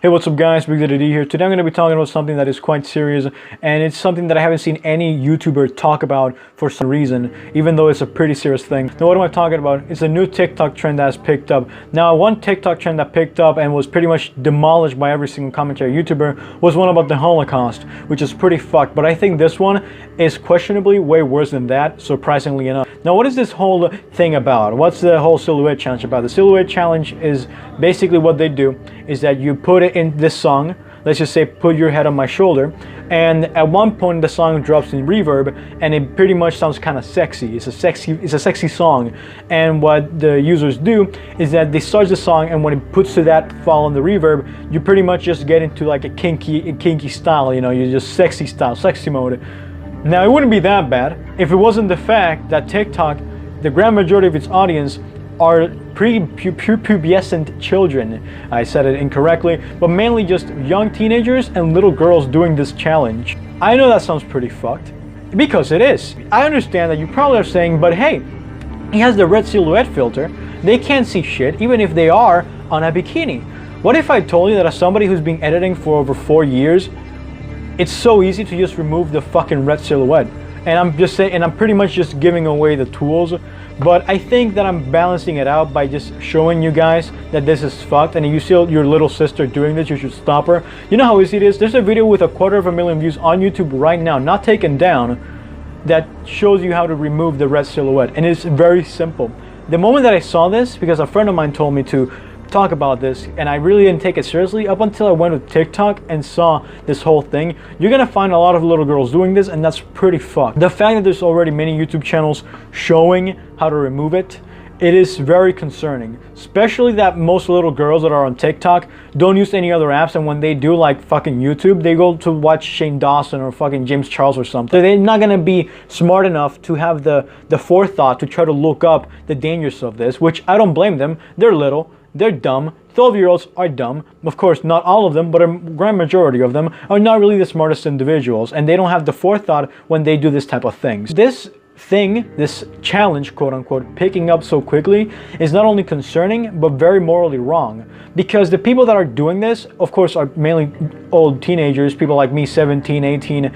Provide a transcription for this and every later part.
Hey, what's up guys, Big Daddy D here. Today I'm going to be talking about something that is quite serious, and it's something that I haven't seen any YouTuber talk about for some reason, even though it's a pretty serious thing. Now what am I talking about? It's a new TikTok trend that has picked up. Now one TikTok trend that picked up and was pretty much demolished by every single commentary YouTuber was one about the Holocaust, which is pretty fucked, but I think this one is questionably way worse than that, surprisingly enough. Now what is this whole thing about? What's the whole silhouette challenge about? The silhouette challenge is basically what they do is that you put it in this song, let's just say put your head on my shoulder, and at one point the song drops in reverb and it pretty much sounds kind of sexy. It's a sexy song, and what the users do is that they start the song, and when it puts to that fall on the reverb, you pretty much just get into like a kinky style, you know, you just sexy style, sexy mode. Now it wouldn't be that bad if it wasn't the fact that TikTok, the grand majority of its audience are prepubescent children. I said it incorrectly, but mainly just young teenagers and little girls doing this challenge. I know that sounds pretty fucked, because it is. I understand that you probably are saying, but hey, he has the red silhouette filter, they can't see shit even if they are on a bikini. What if I told you that as somebody who's been editing for over 4 years, it's so easy to just remove the fucking red silhouette? And I'm just saying, and I'm pretty much just giving away the tools. But I think that I'm balancing it out by just showing you guys that this is fucked, and if you see your little sister doing this, you should stop her. You know how easy it is? There's a video with 250,000 views on YouTube right now, not taken down, that shows you how to remove the red silhouette, and it's very simple. The moment that I saw this, because a friend of mine told me to talk about this, and I really didn't take it seriously up until I went to TikTok and saw this whole thing. You're gonna find a lot of little girls doing this, and that's pretty fucked. The fact that there's already many YouTube channels showing how to remove it, it is very concerning, especially that most little girls that are on TikTok don't use any other apps, and when they do, like fucking YouTube, they go to watch Shane Dawson or fucking James Charles or something. They're not gonna be smart enough to have the forethought to try to look up the dangers of this, which I don't blame them. They're little, they're dumb. 12-year-olds are dumb. Of course, not all of them, but a grand majority of them are not really the smartest individuals, and they don't have the forethought when they do this type of things. This challenge, quote unquote, picking up so quickly is not only concerning, but very morally wrong. Because the people that are doing this, of course, are mainly old teenagers, people like me, 17, 18,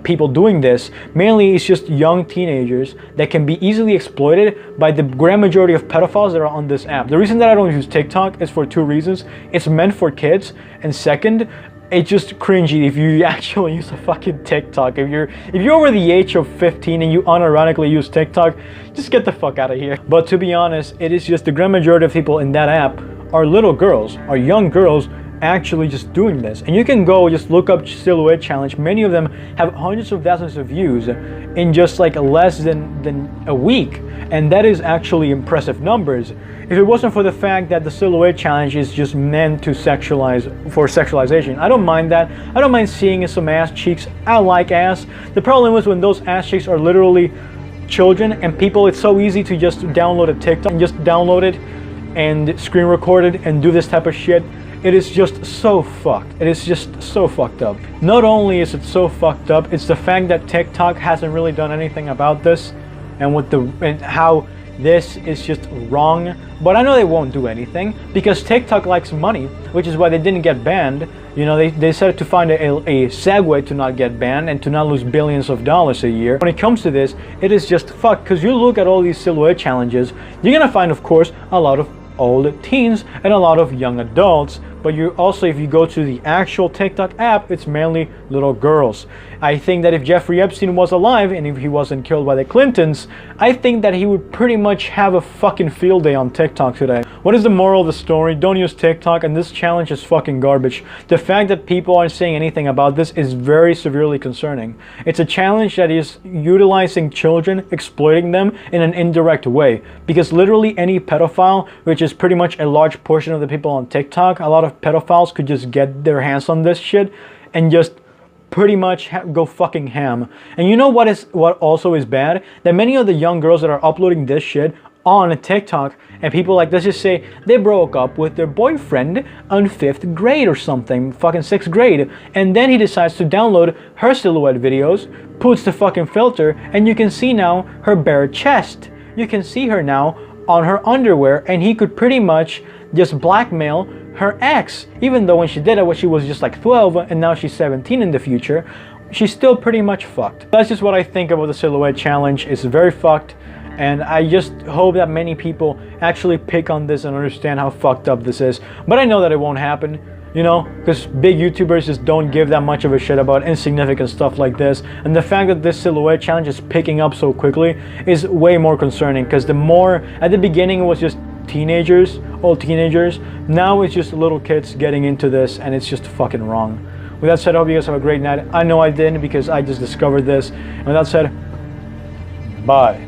people doing this. Mainly it's just young teenagers that can be easily exploited by the grand majority of pedophiles that are on this app. The reason that I don't use TikTok is for 2 reasons. It's meant for kids, and second, it's just cringy if you actually use a fucking TikTok. If you're over the age of 15 and you unironically use TikTok, just get the fuck out of here. But to be honest, it is just the grand majority of people in that app are little girls, are young girls actually just doing this. And you can go just look up silhouette challenge. Many of them have hundreds of thousands of views in just like less than a week, and that is actually impressive numbers. If it wasn't for the fact that the silhouette challenge is just meant to sexualization, I don't mind that. I don't mind seeing some ass cheeks. I like ass. The problem is when those ass cheeks are literally children and people, it's so easy to just download a TikTok and just download it and screen record it and do this type of shit. It is just so fucked. It is just so fucked up. Not only is it so fucked up, it's the fact that TikTok hasn't really done anything about this, and how this is just wrong. But I know they won't do anything because TikTok likes money, which is why they didn't get banned. You know, they decided to find a segue to not get banned and to not lose billions of dollars a year. When it comes to this, it is just fucked, because you look at all these silhouette challenges, you're gonna find, of course, a lot of old teens and a lot of young adults, but you also, if you go to the actual TikTok app, it's mainly little girls. I think that if Jeffrey Epstein was alive and if he wasn't killed by the Clintons, I think that he would pretty much have a fucking field day on TikTok today. What is the moral of the story? Don't use TikTok, and this challenge is fucking garbage. The fact that people aren't saying anything about this is very severely concerning. It's a challenge that is utilizing children, exploiting them in an indirect way, because literally any pedophile, which is pretty much a large portion of the people on TikTok, a lot of pedophiles could just get their hands on this shit and just pretty much go fucking ham. And you know what also is bad? That many of the young girls that are uploading this shit on TikTok, and people like, let's just say they broke up with their boyfriend on 5th grade or something, fucking 6th grade, and then he decides to download her silhouette videos, puts the fucking filter, and you can see now her bare chest. You can see her now on her underwear, and he could pretty much just blackmail her ex, even though when she did it when she was just like 12 and now she's 17 in the future, she's still pretty much fucked. That's just what I think about the silhouette challenge. It's very fucked, and I just hope that many people actually pick on this and understand how fucked up this is. But I know that it won't happen, you know, because big YouTubers just don't give that much of a shit about insignificant stuff like this. And the fact that this silhouette challenge is picking up so quickly is way more concerning, because the more, at the beginning it was just teenagers, all teenagers, now it's just little kids getting into this, and it's just fucking wrong. With that said, I hope you guys have a great night. I know I didn't, because I just discovered this. And with that said, bye.